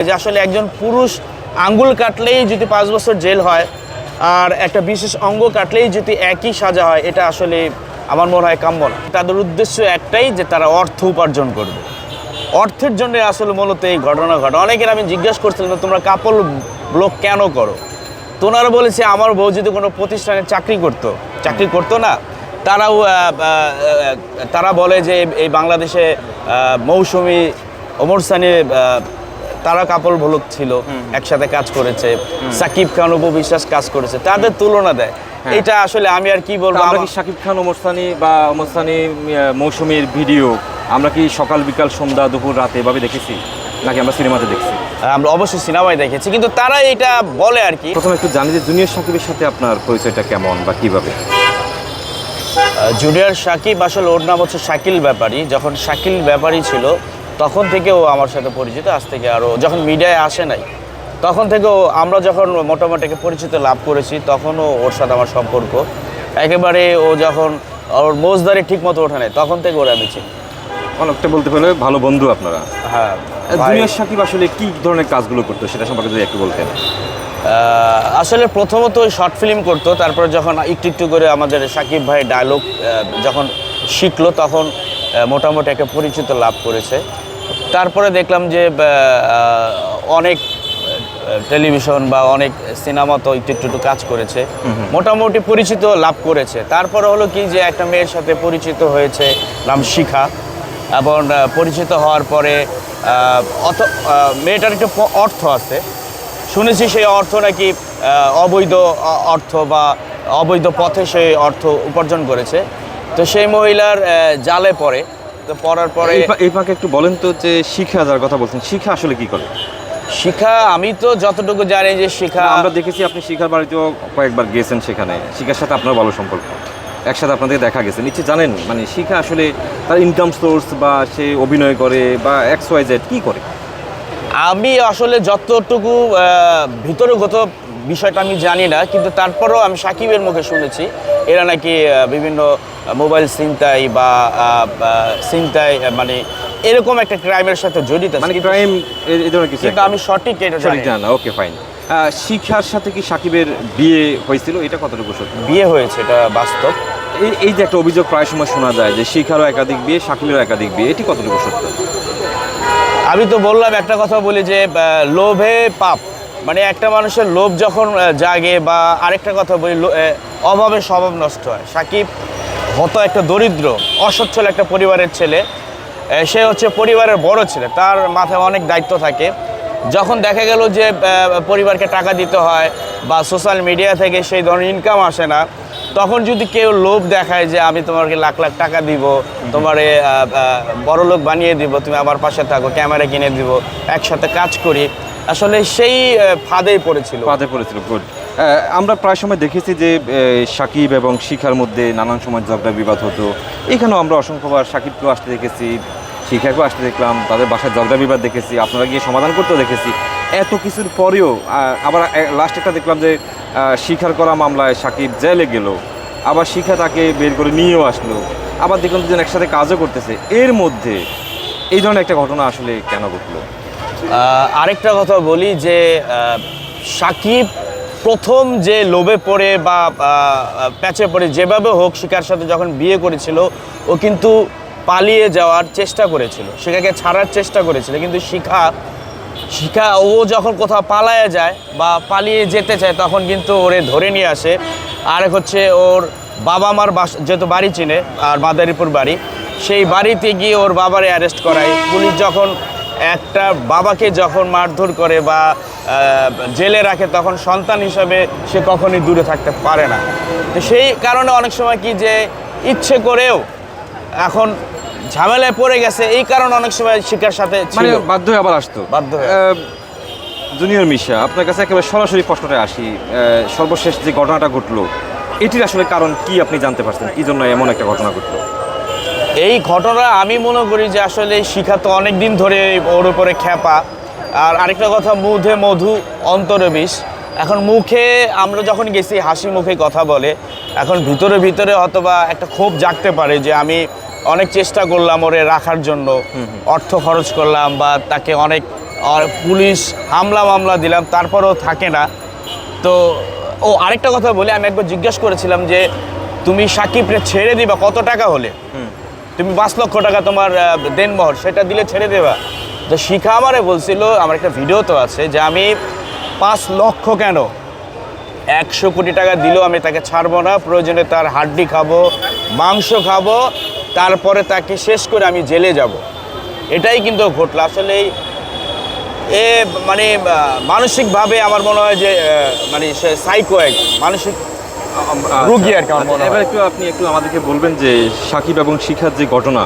যে আসলে একজন পুরুষ আঙ্গুল কাটলেই যদি 5 বছর জেল হয় আর একটা বিশেষ অঙ্গ কাটলেই যদি একই সাজা হয়, এটা আসলে আমার মনে হয় কাম্য না। তাদের উদ্দেশ্য একটাই যে তারা অর্থ উপার্জন করবে, অর্থের জন্য আসলে মূলত এই ঘটনা ঘটে। অনেকের আমি জিজ্ঞেস করছিলাম তোমরা কাপড় ব্লগ কেন করো, তো ওনারা বলেছে আমার বউ যদি কোনো প্রতিষ্ঠানে চাকরি করতো না, তারা বলে যে এই বাংলাদেশে মৌসুমী, ওমর সানি তারা কাপড় ব্লগ ছিল, একসাথে কাজ করেছে, সাকিব খান, অপু বিশ্বাস কাজ করেছে, তাদের তুলনা দেয়। এটা আসলে আমি আর কি বলবো। আমরা কি সাকিব খান, ওমর সানি বা ওমর সানি মৌসুমীর ভিডিও আমরা কি সকাল বিকাল সন্ধ্যা দুপুর রাতে এভাবে দেখেছি, নাকি আমরা সিনেমাতে দেখছি? আমরা অবশ্যই সিনেমায় দেখেছি, কিন্তু তারা এটা বলে আর কি। প্রথমে একটু জানি যে জুনিয়র সাকিবের সাথে আপনার পরিচয়টা কেমন বা কিভাবে? জুনিয়র সাকিব আসলে ওর নাম হচ্ছে শাকিল ব্যাপারী। যখন শাকিল ব্যাপারী ছিল তখন থেকে ও আমার সাথে পরিচিত। আজ থেকে আরও যখন মিডিয়ায় আসে নাই তখন থেকেও আমরা যখন মোটামুটি পরিচিত লাভ করেছি, তখনও ওর সাথে আমার সম্পর্ক একেবারে। ও যখন ওর মোজদারি ঠিক মতো ওঠে নাই তখন থেকে ওরা আমি চিনি। অনেকটা বলতে পারলে ভালো বন্ধু আপনারা। হ্যাঁ। জুনিয়র সাকিব আসলে কি ধরনের কাজগুলো করতো সেটা সম্পর্কে যদি একটু বলতেন। আসলে প্রথমত ওই শর্ট ফিল্ম করতো, তারপরে যখন একটু একটু করে আমাদের সাকিব ভাই ডায়লগ যখন শিখলো তখন মোটামুটি একটা পরিচিত লাভ করেছে। তারপরে দেখলাম যে অনেক টেলিভিশন বা অনেক সিনেমা তো একটু একটু কাজ করেছে, মোটামুটি পরিচিত লাভ করেছে। তারপরে হলো কি যে একটা মেয়ের সাথে পরিচিত হয়েছে, নাম শিখা, এবং পরিচিত হওয়ার পরে মেয়েটার একটা অর্থ আছে, শুনেছি সেই অর্থ নাকি অবৈধ অর্থ বা অবৈধ পথে সেই অর্থ উপার্জন করেছে। তো সেই মহিলার জালে পড়ে। তো পড়ার পরে এই ফাঁকে একটু বলেন তো যে শিখা যার কথা বলছেন, শিখা আসলে কি করে? শিখা আমি তো যতটুকু জানি যে শিখা, আমরা দেখেছি আপনি শিখার বাড়িতেও কয়েকবার গেছেন, সেখানে শিখার সাথে আপনার ভালো সম্পর্ক, একসাথে আপনাদের দেখা গেছে। নিশ্চয়ই জানেন মানে শিখা আসলে তার ইনকাম সোর্স বা সে অভিনয় করে বা XYZ কি করে। আমি আসলে যতটুকু ভিতরগত বিষয়টা আমি জানি না, কিন্তু তারপরেও আমি সাকিবের মুখে শুনেছি এরা নাকি বিভিন্ন মোবাইল ছিনতাই বা ছিনতাই মানে এরকম একটা ক্রাইমের সাথে জড়িত, মানে ক্রাইম এই ধরনের কিছু, কিন্তু আমি সঠিক এটা জানি না। Okay fine. শিখার সাথে কি সাকিবের বিয়ে হয়েছিল, এটা কতটুকু সত্যি? বিয়ে হয়েছে, এটা বাস্তব। এই যে একটা অভিযোগ প্রায় সময় শোনা যায় যে শিখারও একাধিক বিয়ে, সাকিবেরও একাধিক বিয়ে, এটি কতটুকু সত্য? আমি তো বললাম একটা কথা বলি যে লোভে পাপ, মানে একটা মানুষের লোভ যখন জাগে, বা আরেকটা কথা বলি অভাবে স্বভাব নষ্ট হয়। সাকিব হতো একটা দরিদ্র অসচ্ছল একটা পরিবারের ছেলে, সে হচ্ছে পরিবারের বড় ছেলে, তার মাথায় অনেক দায়িত্ব থাকে। যখন দেখা গেল যে পরিবারকে টাকা দিতে হয় বা সোশ্যাল মিডিয়া থেকে সেই ধরনের ইনকাম আসে না, তখন যদি কেউ লোভ দেখায় যে আমি তোমাকে লাখ লাখ টাকা দিব, তোমারে বড়লোক বানিয়ে দিব, তুমি আমার পাশে থাকো, ক্যামেরা কিনে দিব, একসাথে কাজ করি, আসলে সেই ফাঁদেই পড়েছিল। গুড। আমরা প্রায় সময় দেখেছি যে সাকিব এবং শিখার মধ্যে নানান সময় ঝগড়া বিবাদ হতো। এখানেও আমরা অসংখ্যবার সাকিবকেও আসতে দেখেছি, শিখাকেও আসতে দেখলাম, তাদের বাসায় ঝগড়া বিবাদ দেখেছি, আপনারা গিয়ে সমাধান করতেও দেখেছি। এত কিছুর পরেও আবার লাস্ট একটা দেখলাম যে শিখার করা মামলায় সাকিব জেলে গেল, আবার শিখা তাকে বের করে নিয়েও আসলো, আবার দেখলাম দুজন একসাথে কাজও করতেছে। এর মধ্যে এই ধরনের একটা ঘটনা আসলে কেন ঘটলো? আরেকটা কথা বলি যে সাকিব প্রথম যে লোভে পড়ে বা প্যাচে পড়ে যেভাবে হোক শিখার সাথে যখন বিয়ে করেছিল, ও কিন্তু পালিয়ে যাওয়ার চেষ্টা করেছিল, শিখাকে ছাড়ার চেষ্টা করেছিল, কিন্তু শিখা ও যখন কোথাও পালায়ে যায় বা পালিয়ে যেতে চায় তখন কিন্তু ওরে ধরে নিয়ে আসে। আরেক হচ্ছে ওর বাবা মার যেহেতু বাড়ি চিনে, আর মাদারীপুর বাড়ি, সেই বাড়িতে গিয়ে ওর বাবারে অ্যারেস্ট করায় পুলিশ। যখন একটা বাবাকে যখন মারধর করে বা জেলে রাখে, তখন সন্তান হিসাবে সে কখনই দূরে থাকতে পারে না। তো সেই কারণে অনেক সময় কি যে ইচ্ছে করেও এখন ঝামেলায় পড়ে গেছে, এই কারণে অনেক সময় শিখার সাথে মানে বাধ্য হয়ে আবার আসতো। বাধ্য হয়ে। জুনিয়র মিশা, আপনার কাছে একেবারে সরাসরি প্রশ্নটা আসি, সর্বশেষ যে ঘটনাটা ঘটলো এটির আসলে কারণ কি আপনি জানতে পারছেন, কি জন্য এমন একটা ঘটনা ঘটলো? এই ঘটনা আমি মনে করি যে আসলে শিখা তো অনেক দিন ধরে ওর উপরে খ্যাপা, আর আরেকটা কথা মুখে মধু অন্তরে বিষ। এখন মুখে আমরা যখন গেছি হাসি মুখে কথা বলে, এখন ভিতরে ভিতরে অথবা একটা ক্ষোভ জাগতে পারে যে আমি অনেক চেষ্টা করলাম ওরে রাখার জন্য, অর্থ খরচ করলাম বা তাকে অনেক আর পুলিশ হামলা মামলা দিলাম, তারপরেও থাকে না। তো আরেকটা কথা বলি, আমি একবার জিজ্ঞেস করেছিলাম যে তুমি সাকিবরে ছেড়ে দিবা কত টাকা হলে, তুমি 5 লক্ষ টাকা তোমার দেনমোহর সেটা দিলে ছেড়ে দেবা? তো শিখা আমারে বলছিল, আমার একটা ভিডিও তো আছে, যে আমি 5 লক্ষ কেন, 100 কোটি টাকা দিলেও আমি তাকে ছাড়বো না, প্রয়োজনে তার হাড্ডি খাবো, মাংস খাবো, তারপরে তাকে শেষ করে আমি জেলে যাব। এটাই কিন্তু ঘটলো আসলে। মানে মানসিকভাবে আমার মনে হয় যে মানে সে সাইকো, এক মানসিক রোগী আর কি আমার মনে হয়। এবার আপনি একটু আমাদেরকে বলবেন যে সাকিব এবং শিখার যে ঘটনা,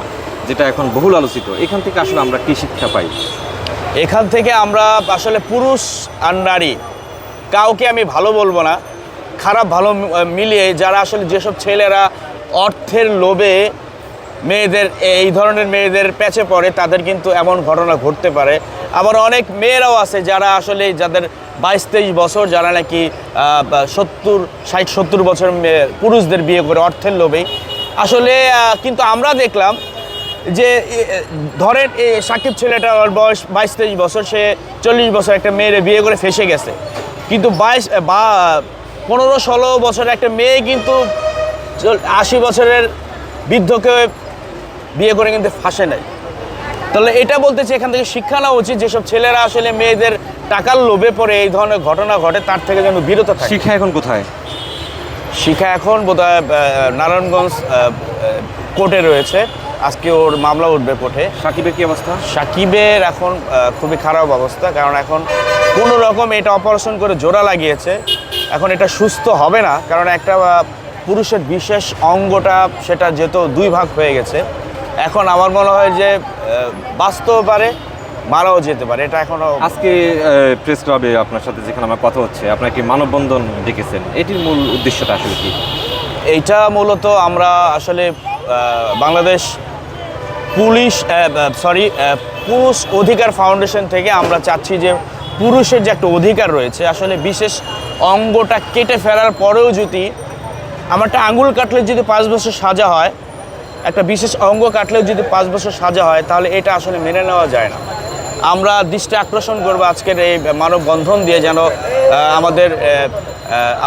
যেটা এখন বহুল আলোচিত, এখান থেকে আসলে আমরা কি শিক্ষা পাই? এখান থেকে আমরা আসলে পুরুষ আর নারী কাউকে আমি ভালো বলবো না, খারাপ ভালো মিলিয়ে যারা আসলে, যেসব ছেলেরা অর্থের লোভে মেয়েদের, এই ধরনের মেয়েদের প্যাচে পড়ে, তাদের কিন্তু এমন ঘটনা ঘটতে পারে। আবার অনেক মেয়েরাও আছে যারা আসলে, যাদের 22-23 বছর, যারা নাকি 60-70 বছর পুরুষদের বিয়ে করে অর্থের লোভেই আসলে। কিন্তু আমরা দেখলাম যে ধরেন সাকিব ছেলেটার বয়স 22-23 বছর, সে 40 বছর একটা মেয়ের বিয়ে করে ফেসে গেছে, কিন্তু 15-16 বছরের একটা মেয়ে কিন্তু 80 বছরের বৃদ্ধকে বিয়ে করে কিন্তু ফাঁসে নাই। তাহলে এটা বলতেছে এখান থেকে শিক্ষা নেওয়া উচিত, যেসব ছেলেরা আসলে মেয়েদের টাকার লোভে পড়ে এই ধরনের ঘটনা ঘটে, তার থেকে যেন বিরত থাকে। শিক্ষা এখন কোথায়? শিক্ষা এখন বোধহয় নারায়ণগঞ্জ কোর্টে রয়েছে, আজকে ওর মামলা উঠবে কোর্টে। সাকিবের কি অবস্থা? সাকিবের এখন খুবই খারাপ অবস্থা, কারণ এখন কোনো রকম এটা অপারেশন করে জোড়া লাগিয়েছে, এখন এটা সুস্থ হবে না, কারণ একটা পুরুষের বিশেষ অঙ্গটা সেটা যেহেতু 2 ভাগ হয়ে গেছে, এখন আমার মনে হয় যে বাঁচতেও পারে, মারাও যেতে পারে। এটা এখনো আজকে প্রেস ক্লাবে আপনার সাথে যেখানে আমার কথা হচ্ছে, আপনাকে মানববন্ধন ডেকেছেন, এটির মূল উদ্দেশ্যটা আসলে কি? এইটা মূলত আমরা আসলে বাংলাদেশ পুরুষ অধিকার ফাউন্ডেশন থেকে আমরা চাচ্ছি যে পুরুষের যে একটা অধিকার রয়েছে, আসলে বিশেষ অঙ্গটা কেটে ফেলার পরেও যদি আমার একটা আঙুল কাটলে যদি 5 বছর সাজা হয়, একটা বিশেষ অঙ্গ কাটলেও যদি 5 বছর সাজা হয়, তাহলে এটা আসলে মেনে নেওয়া যায় না। আমরা দৃষ্টি আকর্ষণ করবো আজকের এই মানববন্ধন দিয়ে, যেন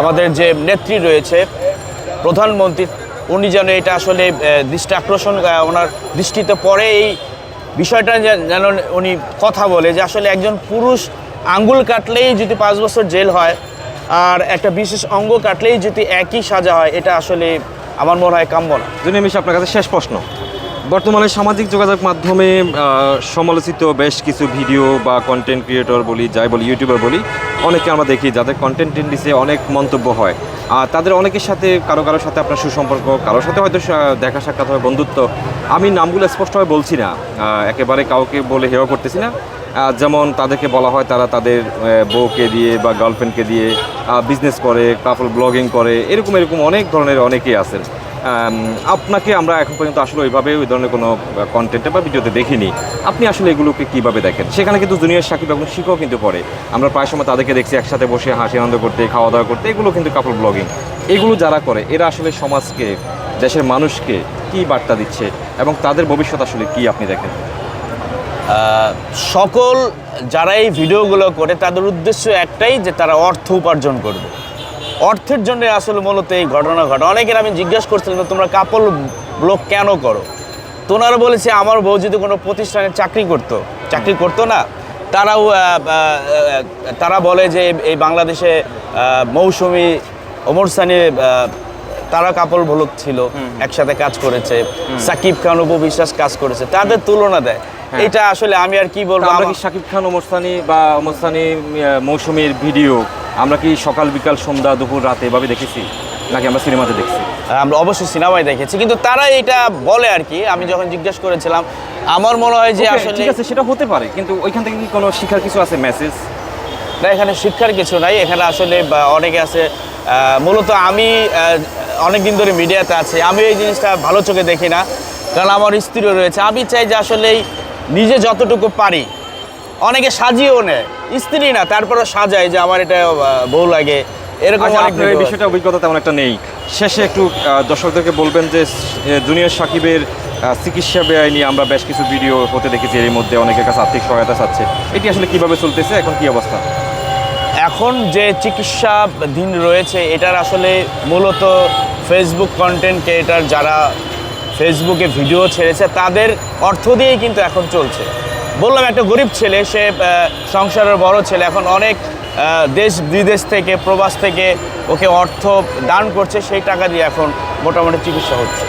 আমাদের যে নেত্রী রয়েছে প্রধানমন্ত্রী, উনি যেন এটা আসলে দৃষ্টি আকর্ষণ, ওনার দৃষ্টিতে পড়ে এই বিষয়টা, যেন উনি কথা বলে যে আসলে একজন পুরুষ আঙ্গুল কাটলেই যদি 5 বছর জেল হয়, আর একটা বিশেষ অঙ্গ কাটলেই যদি একই সাজা হয়, এটা আসলে আমার মনে হয় কাম্য না। জুনিয়র মিশা, আপনার কাছে শেষ প্রশ্ন। বর্তমানে সামাজিক যোগাযোগ মাধ্যমে সমালোচিত বেশ কিছু ভিডিও বা কন্টেন্ট ক্রিয়েটর বলি, যাই বলি, ইউটিউবার বলি, অনেকে আমরা দেখি যাদের কন্টেন্ট ইন্ডিসে অনেক মন্তব্য হয়, আর তাদের অনেকের সাথে কারোর সাথে আপনার সুসম্পর্ক, কারোর সাথে হয়তো দেখা সাক্ষাৎ হয়, বন্ধুত্ব। আমি নামগুলো স্পষ্টভাবে বলছি না, একেবারে কাউকে বলে হেয় করতেছি না। যেমন তাদেরকে বলা হয় তারা তাদের বউকে দিয়ে বা গার্লফ্রেন্ডকে দিয়ে বিজনেস করে, কাপল ব্লগিং করে, এরকম অনেক ধরনের অনেকেই আছেন। আপনাকে আমরা এখন পর্যন্ত আসলে ওইভাবে ওই ধরনের কোনো কন্টেন্টে বা ভিডিওতে দেখিনি। আপনি আসলে এগুলোকে কীভাবে দেখেন? সেখানে কিন্তু জুনিয়র সাকিব এবং শিখাও কিন্তু পড়ে, আমরা প্রায় সময় তাদেরকে দেখছি একসাথে বসে হাসি আনন্দ করতে, খাওয়া দাওয়া করতে, এগুলো কিন্তু কাপল ব্লগিং। এগুলো যারা করে, এরা আসলে সমাজকে, দেশের মানুষকে কী বার্তা দিচ্ছে এবং তাদের ভবিষ্যৎ আসলে কি আপনি দেখেন? সকল যারা এই ভিডিওগুলো করে, তাদের উদ্দেশ্য একটাই, যে তারা অর্থ উপার্জন করবে। অর্থের জন্য আসলে মূলত এই ঘটনা ঘটে। অনেকের আমি জিজ্ঞেস করছিলাম, তোমরা কাপল ব্লগ কেন করো? তো ওনারা বলেছে, আমার বউ যদি কোনো প্রতিষ্ঠানে চাকরি করতো না, তারা বলে যে এই বাংলাদেশে মৌসুমী, ওমর সানি, তারা কাপল ব্লগ ছিল, একসাথে কাজ করেছে, সাকিব খান, অপু বিশ্বাস কাজ করেছে, তাদের তুলনা দেয়। এটা আসলে আমি আর কি বলবো। আমরা কি সাকিব খান, ওমর সানি বা ওমর সানি, মৌসুমীর ভিডিও আমরা কি সকাল বিকাল সন্ধ্যা দুপুর রাতে এভাবে দেখেছি, নাকি আমরা সিনেমাতে দেখছি? আমরা অবশ্যই সিনেমায় দেখেছি, কিন্তু তারা এটা বলে আর কি। আমি যখন জিজ্ঞেস করেছিলাম, আমার মনে হয় যে আসলে ঠিক আছে, সেটা হতে পারে, কিন্তু ওইখান থেকে কি কোনো শিক্ষার কিছু আছে, মেসেজ? না, এখানে শিক্ষার কিছু নাই। এখানে আসলে অনেকে আছে, মূলত আমি অনেক দিন ধরে মিডিয়াতে আছি, আমি এই জিনিসটা ভালো চোখে দেখি না, কারণ আমার স্ত্রীও রয়েছে। আমি চাই যে আসলেই নিজে যতটুকু পারি, অনেকে সাজিয়েও নেয়, স্ত্রী না, তারপরে সাজায় যে আমার এটা বউ লাগে, এরকম আচ্ছা, অনেক আপনার এই video বিষয়টা অভিজ্ঞতা তেমন একটা নেই। শেষে একটু দর্শকদেরকে বলবেন যে জুনিয়র সাকিবের চিকিৎসা ব্যয় নিয়ে আমরা বেশ কিছু ভিডিও হতে দেখেছি, এর মধ্যে অনেকের কাছে আর্থিক সহায়তা চাচ্ছে, এটি আসলে কিভাবে চলতেছে, এখন কি অবস্থা? এখন যে চিকিৎসাধীন রয়েছে এটার আসলে মূলত ফেসবুক কন্টেন্ট ক্রিয়েটার যারা ফেসবুকে ভিডিও ছেড়েছে তাদের অর্থ দিয়েই কিন্তু এখন চলছে। বললাম একটা গরিব ছেলে, সে সংসারের বড় ছেলে, এখন অনেক দেশ বিদেশ থেকে প্রবাস থেকে ওকে অর্থ দান করছে, সেই টাকা দিয়ে এখন মোটামুটি চিকিৎসা হচ্ছে।